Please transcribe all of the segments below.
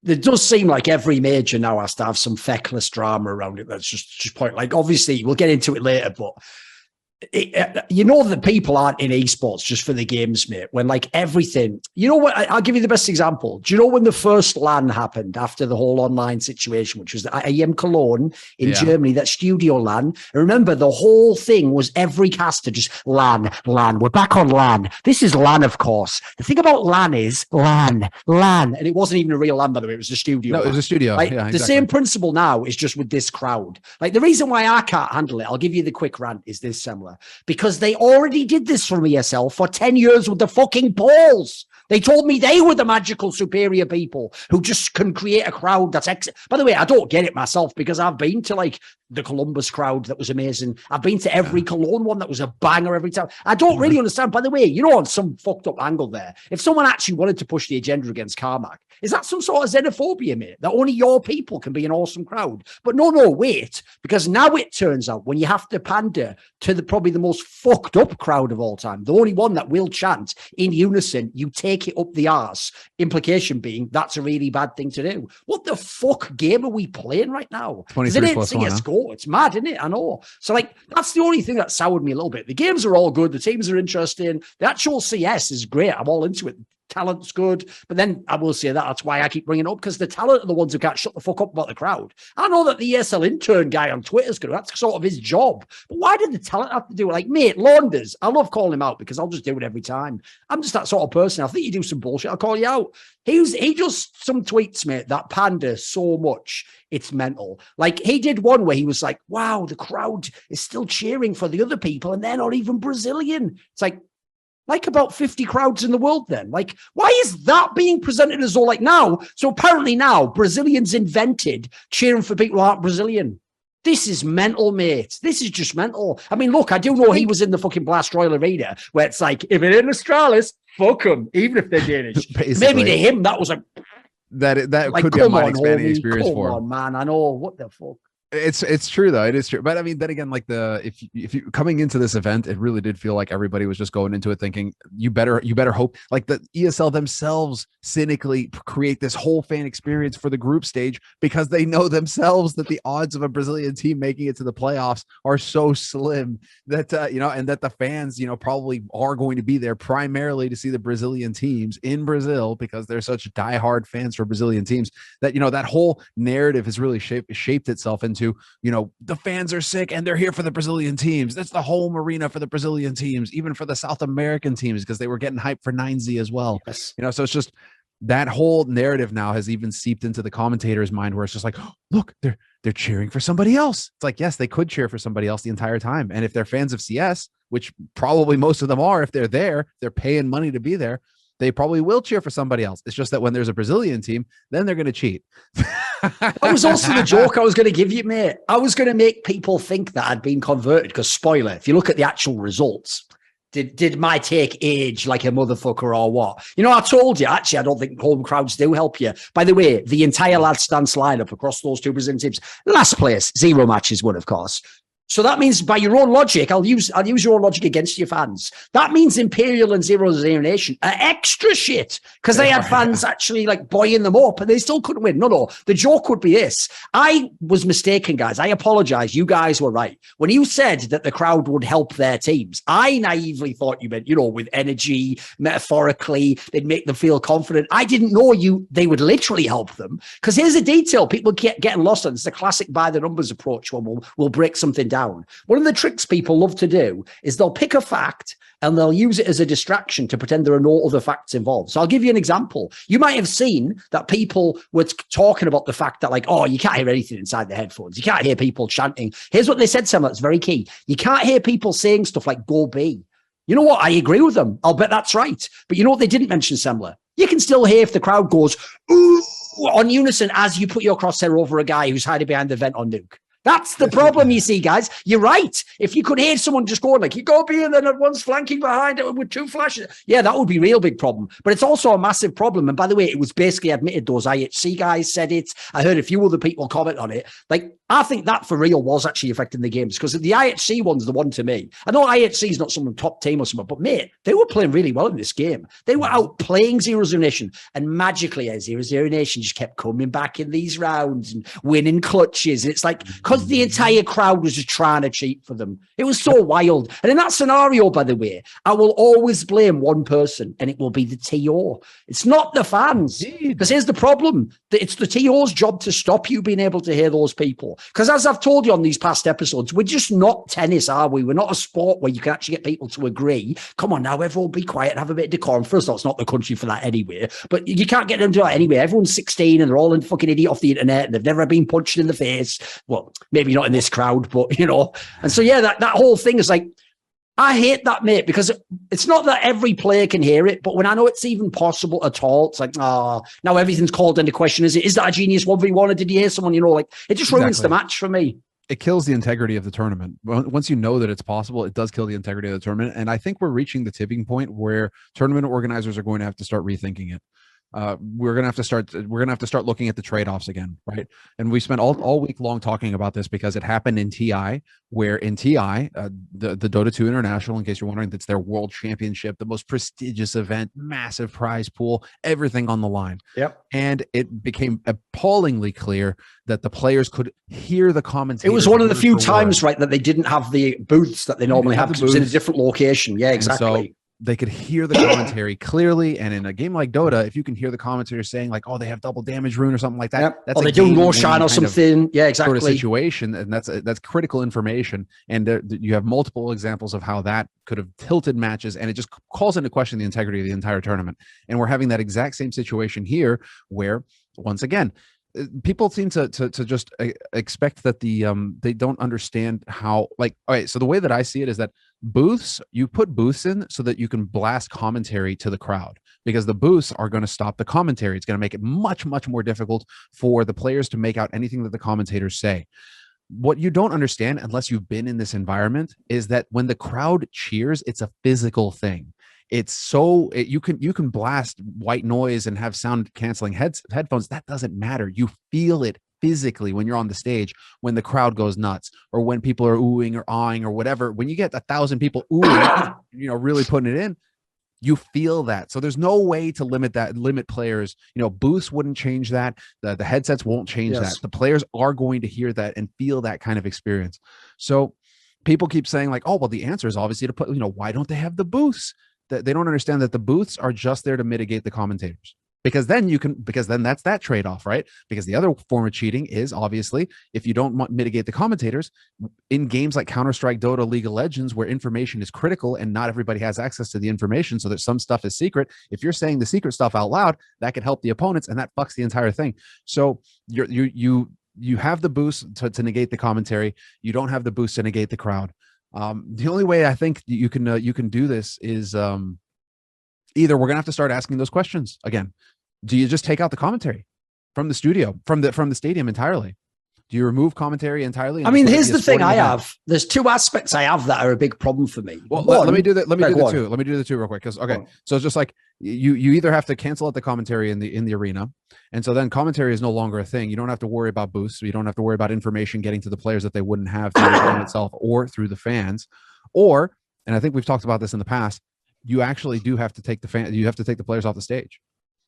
There does seem like every major now has to have some feckless drama around it. That's just point. Like, obviously, we'll get into it later, but you know that people aren't in esports just for the games, mate. When like everything, you know what? I'll give you the best example. Do you know when the first LAN happened after the whole online situation, which was the IEM Cologne in Germany, that studio LAN? And remember, the whole thing was every caster just LAN. We're back on LAN. This is LAN, of course. The thing about LAN is LAN, and it wasn't even a real LAN, by the way. It was a studio. No, it was a studio. Like, yeah, the same principle now is just with this crowd. Like the reason why I can't handle it, I'll give you the quick rant, is this, Semmler. Because they already did this from ESL for 10 years with the fucking polls. They told me they were the magical superior people who just can create a crowd that's by the way, I don't get it myself because I've been to like the Columbus crowd that was amazing. I've been to every Cologne one that was a banger every time. I don't really understand. By the way, you know, on some fucked up angle there, if someone actually wanted to push the agenda against Carmack, is that some sort of xenophobia, mate? That only your people can be an awesome crowd? But no, wait. Because now it turns out when you have to pander to probably the most fucked up crowd of all time, the only one that will chant in unison, you take it up the arse, implication being that's a really bad thing to do. What the fuck game are we playing right now? 23 plus CSGO. It's mad, isn't it? I know. So like, that's the only thing that soured me a little bit. The games are all good. The teams are interesting. The actual CS is great. I'm all into it. Talent's good, but then I will say that's why I keep bringing it up, because the talent are the ones who can't shut the fuck up about the crowd. I know that the ESL intern guy on Twitter's good. That's sort of his job. But why did the talent have to do it? Like, mate, Launders, I love calling him out because I'll just do it every time. I'm just that sort of person. I think you do some bullshit, I'll call you out. He does some tweets, mate, that pander so much, it's mental. Like, he did one where he was like, wow, the crowd is still cheering for the other people and they're not even Brazilian. It's like about 50 crowds in the world then. Like, why is that being presented as all like now? So apparently now Brazilians invented cheering for people who aren't Brazilian. This is mental, mate. This is just mental. I mean, look, I do know he was in the fucking Blast Royal Arena where it's like, if it's in Australis, fuck them, even if they're Danish. Maybe to him, that was like... That like, could be a mind-expanding experience for him. Come on, man. I know. What the fuck? It's true though. It is true. But I mean, then again, like if you coming into this event, it really did feel like everybody was just going into it thinking you better hope, like the ESL themselves cynically create this whole fan experience for the group stage because they know themselves that the odds of a Brazilian team making it to the playoffs are so slim that and that the fans probably are going to be there primarily to see the Brazilian teams in Brazil because they're such diehard fans for Brazilian teams that that whole narrative has really shaped itself into the fans are sick and they're here for the Brazilian teams. That's the home arena for the Brazilian teams, even for the South American teams, because they were getting hyped for 9Z as well. Yes. So it's just that whole narrative now has even seeped into the commentator's mind where it's just like, oh, look, they're cheering for somebody else. It's like, yes, they could cheer for somebody else the entire time. And if they're fans of CS, which probably most of them are, if they're there, they're paying money to be there, they probably will cheer for somebody else. It's just that when there's a Brazilian team, then they're going to cheat. That was also the joke I was going to give you, mate. I was going to make people think that I'd been converted because, spoiler, if you look at the actual results, did my take age like a motherfucker or what? I told you, actually, I don't think home crowds do help you. By the way, the entire Last Dance lineup across those two Brazilian teams, last place, 0 matches won, of course. So that means by your own logic, I'll use your own logic against your fans. That means Imperial and Zero Nation are extra shit because they had fans actually like buoying them up and they still couldn't win. No. The joke would be this. I was mistaken, guys. I apologize. You guys were right. When you said that the crowd would help their teams, I naively thought you meant, with energy, metaphorically, they'd make them feel confident. I didn't know they would literally help them because here's a detail people get getting lost on. It's the classic by the numbers approach when we'll break something down. One of the tricks people love to do is they'll pick a fact and they'll use it as a distraction to pretend there are no other facts involved. So I'll give you an example. You might have seen that people were talking about the fact that like, oh, you can't hear anything inside the headphones. You can't hear people chanting. Here's what they said, Semmler. It's very key. You can't hear people saying stuff like go B. You know what? I agree with them. I'll bet that's right. But you know what they didn't mention, Semmler? You can still hear if the crowd goes, ooh, on unison as you put your crosshair over a guy who's hiding behind the vent on Nuke. That's the problem, you see, guys. You're right. If you could hear someone just going like, you go B and then one's flanking behind it with 2 flashes, yeah, that would be a real big problem. But it's also a massive problem. And by the way, it was basically admitted, those IHC guys said it. I heard a few other people comment on it. Like, I think that for real was actually affecting the games, because the IHC one's the one to me. I know IHC is not some top team or something, but mate, they were playing really well in this game. They were out playing 0-0 Nation, and magically 0-0 Nation just kept coming back in these rounds and winning clutches. And it's like, because the entire crowd was just trying to cheat for them. It was so wild. And in that scenario, by the way, I will always blame one person, and it will be the TO. It's not the fans. Because here's the problem. It's the TO's job to stop you being able to hear those people. Because as I've told you on these past episodes, we're just not tennis, are we? We're not a sport where you can actually get people to agree. Come on now, everyone be quiet and have a bit of decorum. First of all, it's not the country for that anyway. But you can't get them to do that anyway. Everyone's 16 and they're all in fucking idiot off the internet and they've never been punched in the face. Well, maybe not in this crowd, but you know. And so, yeah, that whole thing is like, I hate that, mate, because it's not that every player can hear it, but when I know it's even possible at all, it's like, now everything's called into question. Is that a genius 1v1, or did you hear someone, you know, like, it just ruins the match for me. It kills the integrity of the tournament. Once you know that it's possible, it does kill the integrity of the tournament. And I think we're reaching the tipping point where tournament organizers are going to have to start rethinking it. We're gonna have to start looking at the trade-offs again, right? And we spent all week long talking about this because it happened in TI, where in TI, the Dota 2 International, in case you're wondering, that's their world championship, the most prestigious event, massive prize pool, everything on the line. Yep. And it became appallingly clear that the players could hear the commentators. It was one of the few times, right, that they didn't have the booths that they normally have, because it was in a different location. Yeah, exactly. They could hear the commentary clearly, and in a game like Dota, if you can hear the commentators saying like, "Oh, they have double damage rune" or something like that, yep. That's they're doing Roshan or something. Yeah, exactly. Sort of situation, and that's critical information. And you have multiple examples of how that could have tilted matches, and it just calls into question the integrity of the entire tournament. And we're having that exact same situation here, where once again, people seem to just expect that they don't understand how, like, all right, so the way that I see it is that booths, you put booths in so that you can blast commentary to the crowd, because the booths are going to stop the commentary. It's going to make it much more difficult for the players to make out anything that the commentators say. What you don't understand, unless you've been in this environment, is that when the crowd cheers, it's a physical thing. It's you can blast white noise and have sound canceling headphones. That doesn't matter. You feel it physically when you're on the stage, when the crowd goes nuts, or when people are oohing or awing or whatever. When you get 1,000 people oohing, you know, really putting it in, you feel that. So there's no way to limit players. You know, booths wouldn't change that. The headsets won't change that. The players are going to hear that and feel that kind of experience. So people keep saying like, oh, well, the answer is obviously to put, you know, why don't they have the booths? That they don't understand that the booths are just there to mitigate the commentators. Because then that's that trade-off, right? Because the other form of cheating is obviously, if you don't mitigate the commentators in games like Counter-Strike, Dota, League of Legends, where information is critical and not everybody has access to the information, so that some stuff is secret. If you're saying the secret stuff out loud, that can help the opponents, and that fucks the entire thing. So you have the boost to negate the commentary. You don't have the boost to negate the crowd. The only way I think you can do this is either we're gonna have to start asking those questions again. Do you just take out the commentary from the studio, from the stadium entirely? Do you remove commentary entirely? I mean, here's the thing I have. There's two aspects I have that are a big problem for me. Well, let me do that. Let me do the two real quick. Because so it's just like you either have to cancel out the commentary in the arena, and so then commentary is no longer a thing. You don't have to worry about boosts. You don't have to worry about information getting to the players that they wouldn't have through the game itself or through the fans. Or, and I think we've talked about this in the past, you actually do have to take the players off the stage.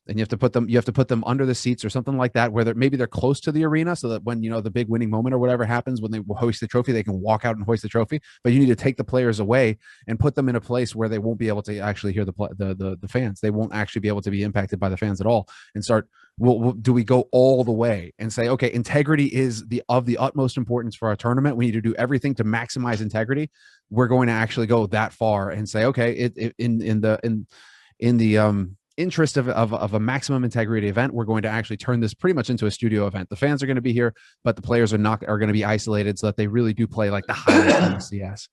And you have to put them under the seats or something like that, where maybe they're close to the arena, so that when, you know, the big winning moment or whatever happens, when they hoist the trophy, they can walk out and hoist the trophy. But you need to take the players away and put them in a place where they won't be able to actually hear the fans. They won't actually be able to be impacted by the fans at all. And start, do we go all the way and say, okay, integrity is of the utmost importance for our tournament. We need to do everything to maximize integrity. We're going to actually go that far and say, okay, in the interest of a maximum integrity event, we're going to actually turn this pretty much into a studio event. The fans are going to be here, but the players are going to be isolated, so that they really do play like the highest in the CS.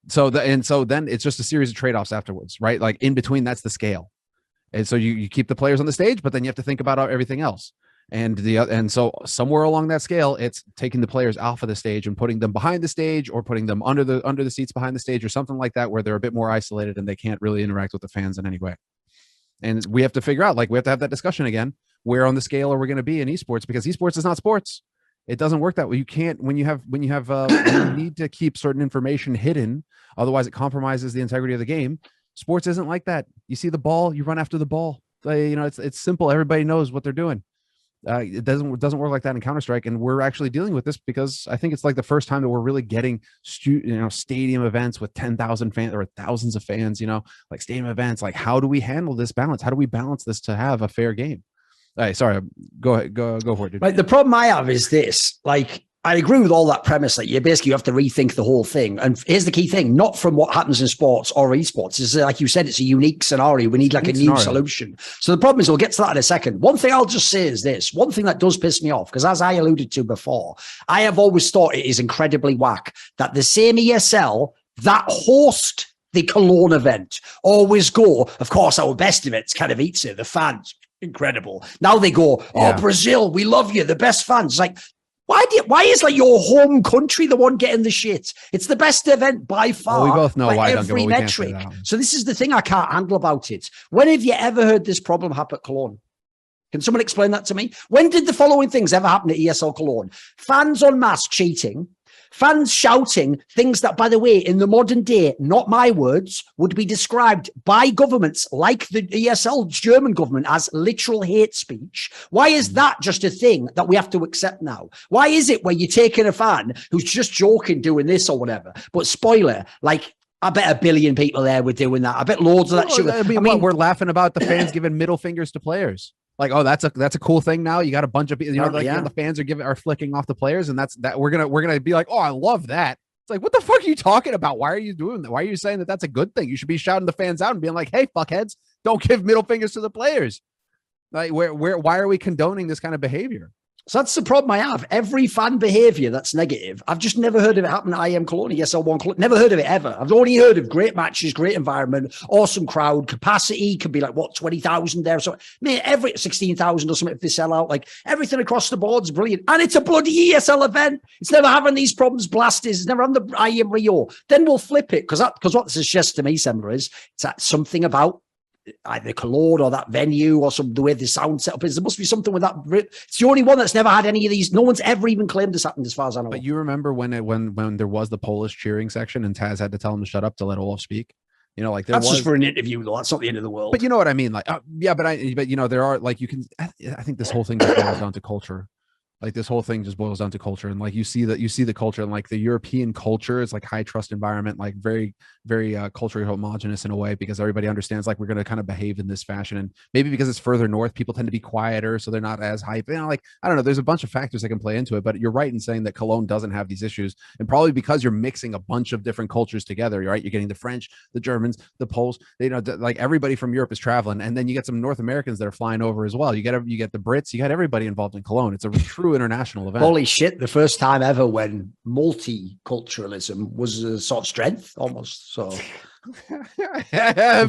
So then it's just a series of trade-offs afterwards, right? Like in between, that's the scale. And so you keep the players on the stage, but then you have to think about everything else. And so somewhere along that scale, it's taking the players off of the stage and putting them behind the stage, or putting them under the seats behind the stage, or something like that, where they're a bit more isolated and they can't really interact with the fans in any way. And we have to figure out, like, we have to have that discussion again. Where on the scale are we going to be in esports? Because esports is not sports. It doesn't work that way. You can't, when you need to keep certain information hidden, otherwise it compromises the integrity of the game. Sports isn't like that. You see the ball, you run after the ball. It's simple. Everybody knows what they're doing. It doesn't work like that in Counter-Strike, and we're actually dealing with this because I think it's like the first time that we're really getting stadium events with 10,000 fans or thousands of fans. Like stadium events. Like, how do we handle this balance? How do we balance this to have a fair game? Hey, sorry, go ahead, go for it, dude. Right, the problem I have is this. Like, I agree with all that premise. Like, you have to rethink the whole thing. And here's the key thing: not from what happens in sports or esports. It's like you said, it's a unique scenario. We need like a new solution. So the problem is, we'll get to that in a second. One thing I'll just say is this: one thing that does piss me off, because as I alluded to before, I have always thought it is incredibly whack that the same ESL that host the Cologne event always go, of course, our best events kind of eats it. The fans. Incredible. Now they go, Brazil, we love you, the best fans. Like, why is like your home country the one getting the shit? It's the best event by far. Well, we both know why, every metric. So this is the thing I can't handle about it. When have you ever heard this problem happen at Cologne? Can someone explain that to me? When did the following things ever happen at ESL Cologne? Fans en masse cheating. Fans shouting things that, by the way, in the modern day, not my words, would be described by governments like the ESL German government as literal hate speech. Why is that just a thing that we have to accept now? Why is it where you're taking a fan who's just joking doing this or whatever? But spoiler, like, I bet 1 billion people there were doing that. I bet loads of that shit. I mean, we're laughing about the fans giving middle fingers to players. Like, oh, that's a cool thing now. You got a bunch of people, the fans are flicking off the players, and that we're gonna be like, oh, I love that. It's like, what the fuck are you talking about? Why are you doing that? Why are you saying that that's a good thing? You should be shouting the fans out and being like, hey, fuckheads, don't give middle fingers to the players. Like, why are we condoning this kind of behavior? So that's the problem I have. Every fan behavior that's negative, I've just never heard of it happen at IM Cologne, ESL1 Cologne. Never heard of it ever. I've only heard of great matches, great environment, awesome crowd, capacity could be like, 20,000 there. So, mate, every 16,000 or something if they sell out. Like, everything across the board is brilliant. And it's a bloody ESL event. It's never having these problems, blasters. It's never on the IM Rio. Then we'll flip it, because what this suggests to me, Semmler, is it's that something about either Cologne or that venue or the way the sound setup is. There must be something with that. It's the only one that's never had any of these. No one's ever even claimed this happened, as far as I know. But you remember when there was the Polish cheering section and Taz had to tell him to shut up to let Olaf speak? That's just for an interview, though. That's not the end of the world. But you know what I mean? Like, there are, like, you can. I think this whole thing just boils down to culture. Like, this whole thing just boils down to culture. And like, you see the culture, and like the European culture is like high trust environment, like very, very culturally homogenous in a way, because everybody understands like we're going to kind of behave in this fashion. And maybe because it's further north, people tend to be quieter, so they're not as hype. Like, I don't know, there's a bunch of factors that can play into it, but you're right in saying that Cologne doesn't have these issues, and probably because you're mixing a bunch of different cultures together, right? You're getting the French, the Germans, the Poles, like everybody from Europe is traveling, and then you get some North Americans that are flying over as well. You get the Brits, you got everybody involved in Cologne. It's a true international event. Holy shit, the first time ever when multiculturalism was a sort of strength almost. So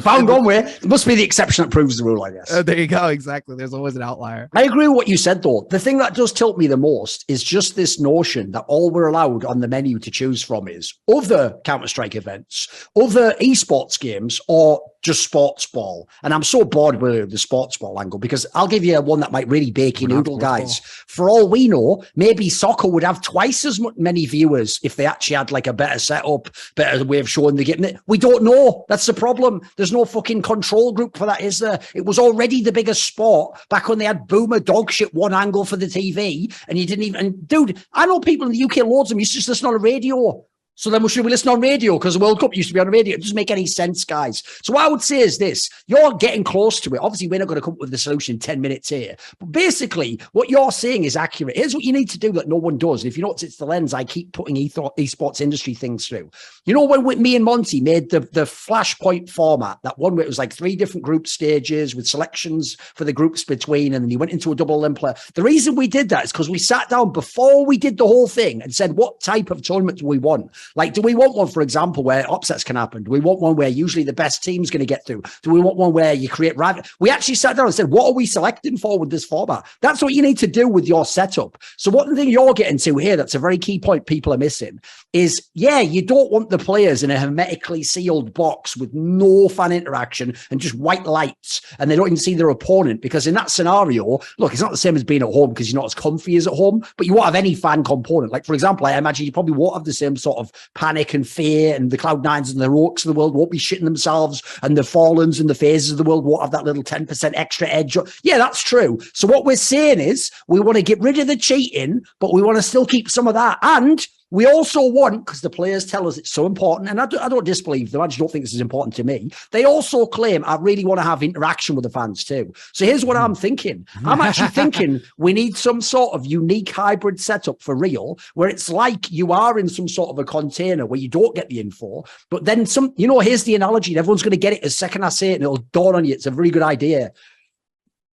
found one way. It must be the exception that proves the rule, I guess. There you go. Exactly. There's always an outlier. I agree with what you said, though. The thing that does tilt me the most is just this notion that all we're allowed on the menu to choose from is other Counter-Strike events, other esports games, or just sports ball. And I'm so bored with the sports ball angle, because I'll give you one that might really bake your noodle, guys. For all we know, maybe soccer would have twice as many viewers if they actually had like a better setup, better way of showing the game. We don't know. That's the problem. There's no fucking control group for that, is there? It was already the biggest sport back when they had boomer dog shit one angle for the TV, and you didn't even. And dude, I know people in the UK, loads of them used to just listen on the radio. So then should we listen on radio? Because the World Cup used to be on the radio. It doesn't make any sense, guys. So what I would say is this. You're getting close to it. Obviously, we're not going to come up with the solution in 10 minutes here. But basically, what you're saying is accurate. Here's what you need to do that no one does. If you notice, it's the lens I keep putting esports industry things through. You know, when me and Monty made the Flashpoint format, that one where it was like 3 different group stages with selections for the groups between, and then you went into a double Olympia. The reason we did that is because we sat down before we did the whole thing and said, what type of tournament do we want? Like, do we want one, for example, where upsets can happen? Do we want one where usually the best team's going to get through? Do we want one where you create rival? We actually sat down and said, what are we selecting for with this format? That's what you need to do with your setup. So what the thing you're getting to here, that's a very key point people are missing, is, yeah, you don't want the players in a hermetically sealed box with no fan interaction and just white lights, and they don't even see their opponent, because in that scenario, look, it's not the same as being at home because you're not as comfy as at home, but you won't have any fan component. Like, for example, I imagine you probably won't have the same sort of panic and fear, and the Cloud9s and the Rourkes of the world won't be shitting themselves, and the Fallens and the Phases of the world won't have that little 10% extra edge. Yeah, that's true. So what we're saying is we want to get rid of the cheating, but we want to still keep some of that. And we also want, because the players tell us it's so important, and I don't disbelieve them, I just don't think this is important to me. They also claim, I really want to have interaction with the fans too. So here's what I'm thinking. I'm actually thinking we need some sort of unique hybrid setup for real, where it's like you are in some sort of a container where you don't get the info, but then some, you know, here's the analogy, and everyone's going to get it the second I say it, and it'll dawn on you. It's a very good idea.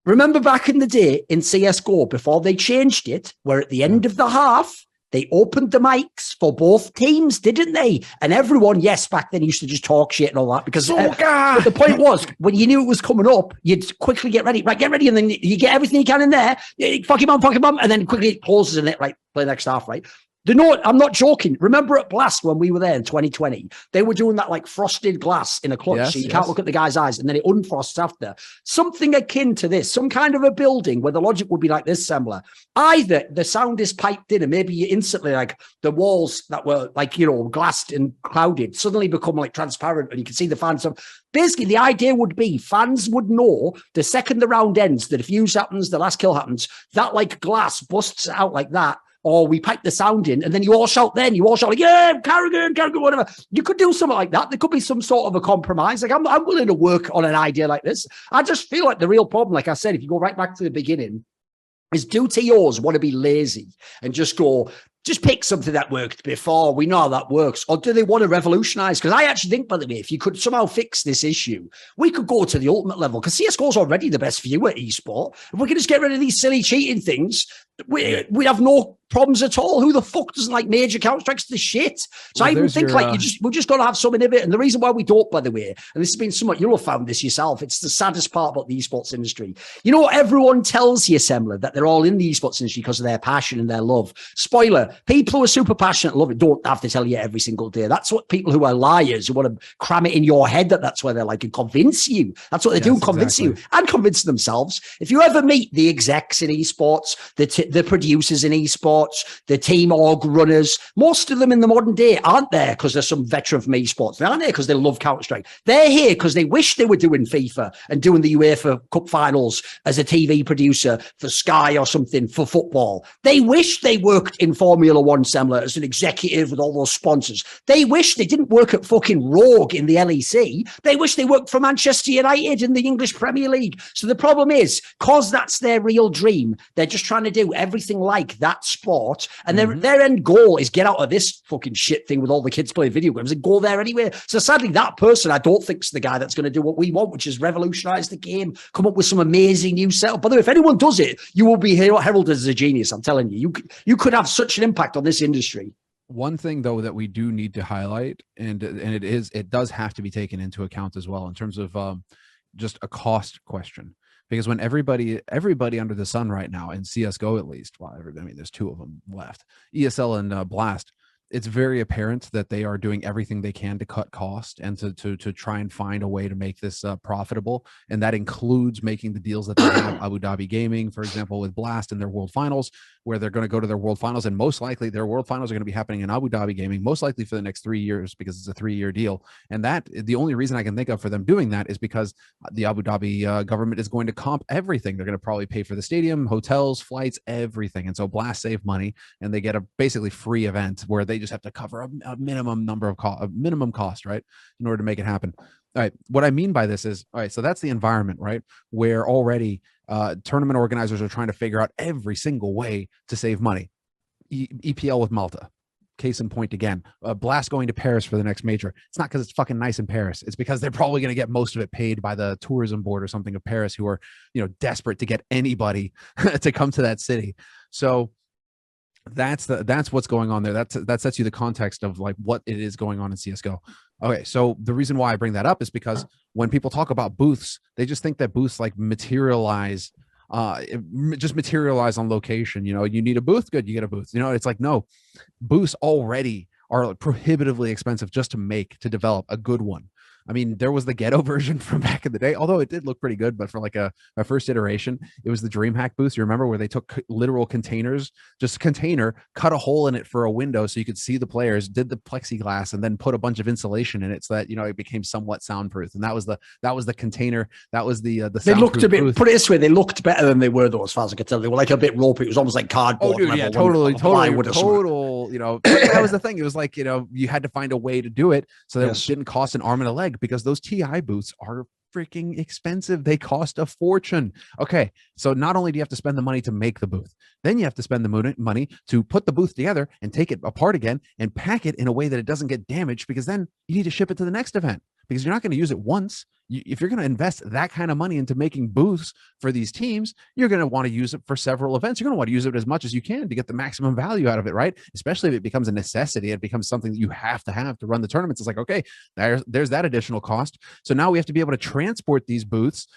Remember back in the day in CSGO, before they changed it, where at the end of the half, they opened the mics for both teams, didn't they? And everyone, yes, back then used to just talk shit and all that, because but the point was, when you knew it was coming up, you'd quickly get ready. Right, get ready, and then you get everything you can in there. Fuck him on, and then quickly it closes in it, right, play the next half, right? I'm not joking. Remember at Blast when we were there in 2020, they were doing that like frosted glass in a clutch, so you can't look at the guy's eyes, and then it unfrosts after. Something akin to this, some kind of a building where the logic would be like this, Semmler. Either the sound is piped in, and maybe you instantly, like the walls that were like, you know, glassed and clouded suddenly become like transparent, and you can see the fans. So basically, the idea would be fans would know the second the round ends, the defuse happens, the last kill happens, that like glass busts out like that. Or we pipe the sound in, and then you all shout like, yeah, Carrigan, whatever. You could do something like that. There could be some sort of a compromise. Like, I'm willing to work on an idea like this. I just feel like the real problem, like I said, if you go right back to the beginning, is do TOs want to be lazy and just pick something that worked before, we know how that works? Or do they want to revolutionize? Because I actually think, by the way, if you could somehow fix this issue, we could go to the ultimate level, because CSGO is already the best view at esport. If we could just get rid of these silly cheating things, we'd have no problems at all. Who the fuck doesn't like major Counter-Strike's the shit? So I even think we've just got to have something of it. And the reason why we don't, by the way, and this has been somewhat, you'll have found this yourself, it's the saddest part about the esports industry. You know, everyone tells you, Semmler, that they're all in the esports industry because of their passion and their love. Spoiler, people who are super passionate and love it don't have to tell you every single day. That's what people who are liars, who want to cram it in your head that's where they're like, and convince you. That's what they do, convince you and convince themselves. If you ever meet the execs in esports, the producers in esports, the team org runners, most of them in the modern day aren't there because they're some veteran from esports. They aren't there because they love Counter-Strike. They're here because they wish they were doing FIFA and doing the UEFA Cup finals as a TV producer for Sky or something for football. They wish they worked in Formula One, Semmler, as an executive with all those sponsors. They wish they didn't work at fucking Rogue in the LEC. They wish they worked for Manchester United in the English Premier League. So the problem is, because that's their real dream, they're just trying to do everything like that sport, and their end goal is get out of this fucking shit thing with all the kids playing video games and go there anyway. So sadly, that person I don't think is the guy that's going to do what we want, which is revolutionize the game, come up with some amazing new setup. By the way, if anyone does it, you will be heralded as a genius. I'm telling you, you could have such an impact on this industry. One thing, though, that we do need to highlight, and it does have to be taken into account as well in terms of just a cost question. Because when everybody under the sun right now, in CSGO at least, well, I mean, there's two of them left, ESL and Blast, it's very apparent that they are doing everything they can to cut cost and to try and find a way to make this profitable. And that includes making the deals that they have, Abu Dhabi Gaming, for example, with Blast in their World Finals, where they're going to go to their World Finals. And most likely their World Finals are going to be happening in Abu Dhabi Gaming, most likely for the next 3 years, because it's a 3-year deal. And that the only reason I can think of for them doing that is because the Abu Dhabi government is going to comp everything. They're going to probably pay for the stadium, hotels, flights, everything. And so Blast save money, and they get a basically free event where they just have to cover a minimum cost, right, in order to make it happen. All right, what I mean by this is, all right, so that's the environment, right, where already tournament organizers are trying to figure out every single way to save money. EPL with Malta, case in point again. Blast going to Paris for the next major. It's not because it's fucking nice in Paris. It's because they're probably going to get most of it paid by the tourism board or something of Paris, who are, you know, desperate to get anybody to come to that city. So that's what's going on there. That sets you the context of like what it is going on in CSGO. Okay, so the reason why I bring that up is because when people talk about booths, they just think that booths like materialize, just materialize on location. You know, you need a booth, good, you get a booth. You know, it's like, no, booths already are prohibitively expensive just to develop a good one. I mean, there was the ghetto version from back in the day, although it did look pretty good. But for like a first iteration, it was the DreamHack booth. You remember where they took literal containers, just a container, cut a hole in it for a window so you could see the players, did the plexiglass, and then put a bunch of insulation in it so that, you know, it became somewhat soundproof. And that was the container. That was the they looked a bit booth. Put it this way, they looked better than they were though, as far as I could tell. They were like a bit ropey. It was almost like cardboard. Oh, dude, yeah, totally, you know, that was the thing. It was like, you know, you had to find a way to do it so that it didn't cost an arm and a leg, because those TI booths are freaking expensive. They cost a fortune. Okay, so not only do you have to spend the money to make the booth, then you have to spend the money to put the booth together and take it apart again and pack it in a way that it doesn't get damaged, because then you need to ship it to the next event, because you're not going to use it once. If you're going to invest that kind of money into making booths for these teams, you're going to want to use it for several events. You're going to want to use it as much as you can to get the maximum value out of it, right? Especially if it becomes a necessity, it becomes something that you have to run the tournaments. It's like, okay, there's that additional cost. So now we have to be able to transport these booths.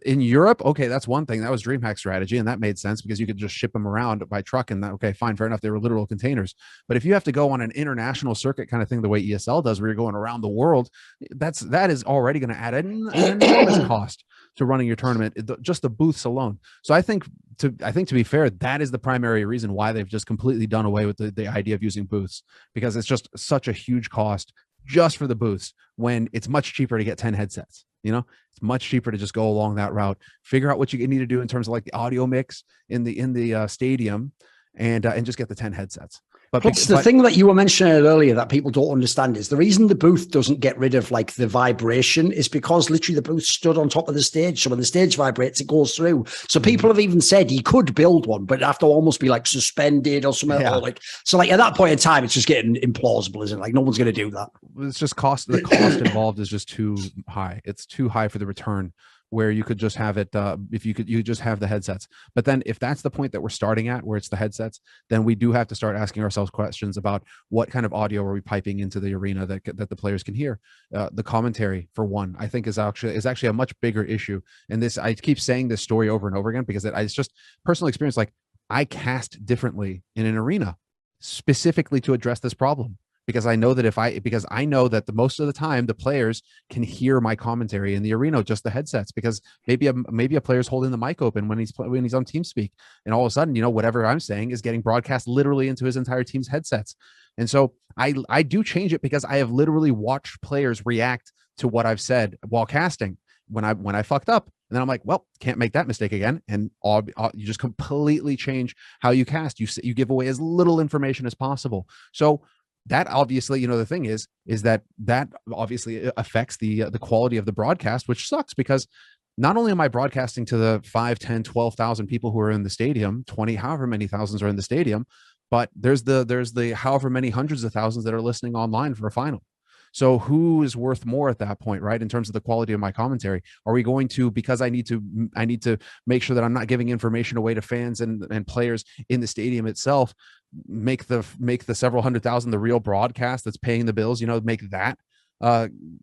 In Europe, okay, that's one thing. That was DreamHack strategy, and that made sense because you could just ship them around by truck, and that, okay, fine, fair enough. They were literal containers. But if you have to go on an international circuit kind of thing, the way ESL does, where you're going around the world, that is already going to add an enormous cost to running your tournament, just the booths alone. So I think to be fair, that is the primary reason why they've just completely done away with the idea of using booths, because it's just such a huge cost just for the booths, when it's much cheaper to get 10 headsets. You know, it's much cheaper to just go along that route, figure out what you need to do in terms of like the audio mix in the stadium, and just get the 10 headsets. But the thing that you were mentioning earlier that people don't understand is the reason the booth doesn't get rid of like the vibration is because literally the booth stood on top of the stage. So when the stage vibrates, it goes through. So people have even said he could build one, but it'd have to almost be like suspended or something. Yeah. Or like, so like at that point in time, it's just getting implausible, isn't it? Like no one's going to do that. It's just cost. The cost involved is just too high. It's too high for the return, where you could just have it, if you just have the headsets. But then if that's the point that we're starting at, where it's the headsets, then we do have to start asking ourselves questions about what kind of audio are we piping into the arena that the players can hear. The commentary, for one, I think is actually a much bigger issue. And this, I keep saying this story over and over again because it's just personal experience. Like, I cast differently in an arena specifically to address this problem. Because I know that the most of the time the players can hear my commentary in the arena, just the headsets, because maybe a player's holding the mic open when he's on TeamSpeak, and all of a sudden, you know, whatever I'm saying is getting broadcast literally into his entire team's headsets. And so I do change it because I have literally watched players react to what I've said while casting when I fucked up. And then I'm like, well, can't make that mistake again. And you just completely change how you cast. You give away as little information as possible. So that obviously, you know, the thing is that obviously affects the quality of the broadcast, which sucks, because not only am I broadcasting to the 5, 10, 12,000 people who are in the stadium, 20, however many thousands are in the stadium, but there's the however many hundreds of thousands that are listening online for a final. So who is worth more at that point, right? In terms of the quality of my commentary, are we going to, because I need to make sure that I'm not giving information away to fans and players in the stadium itself, make the several hundred thousand the real broadcast that's paying the bills, you know, make that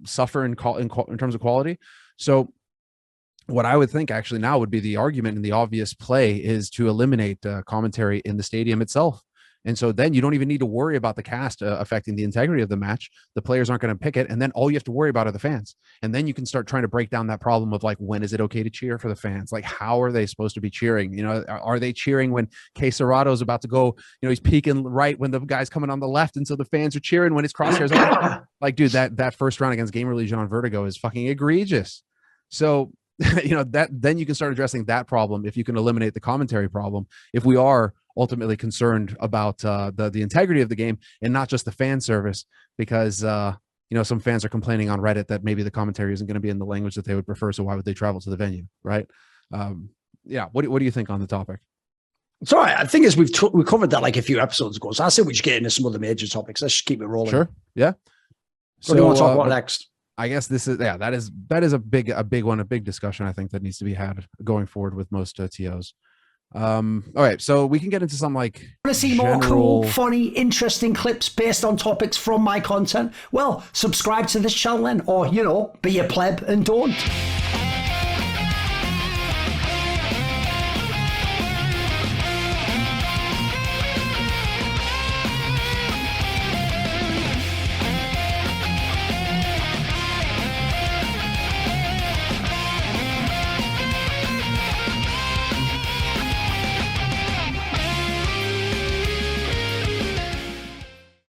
suffer in terms of quality. So what I would think actually now would be the argument and the obvious play is to eliminate commentary in the stadium itself. And so then you don't even need to worry about the cast affecting the integrity of the match. The players aren't going to pick it. And then all you have to worry about are the fans. And then you can start trying to break down that problem of like, when is it okay to cheer for the fans? Like, how are they supposed to be cheering? You know, are they cheering when K Serrato's about to go, you know, he's peeking right when the guy's coming on the left. And so the fans are cheering when his crosshairs are like, dude, that first round against Gamer Legion on Vertigo is fucking egregious. So, you know, then you can start addressing that problem if you can eliminate the commentary problem, if we are ultimately concerned about the integrity of the game and not just the fan service, because you know, some fans are complaining on Reddit that maybe the commentary isn't going to be in the language that they would prefer, so why would they travel to the venue, right? Yeah, what do you think on the topic? It's all right. I think as we covered that like a few episodes ago, so I say we should get into some of the major topics. Let's just keep it rolling. Sure. Yeah. So what do you want to talk about next? I guess this is, yeah, that is a big one, a big discussion I think that needs to be had going forward with most TOs. All right, so we can get into some like Want to see more cool, funny, interesting clips based on topics from my content? Well, subscribe to this channel then, or, you know, be a pleb and don't.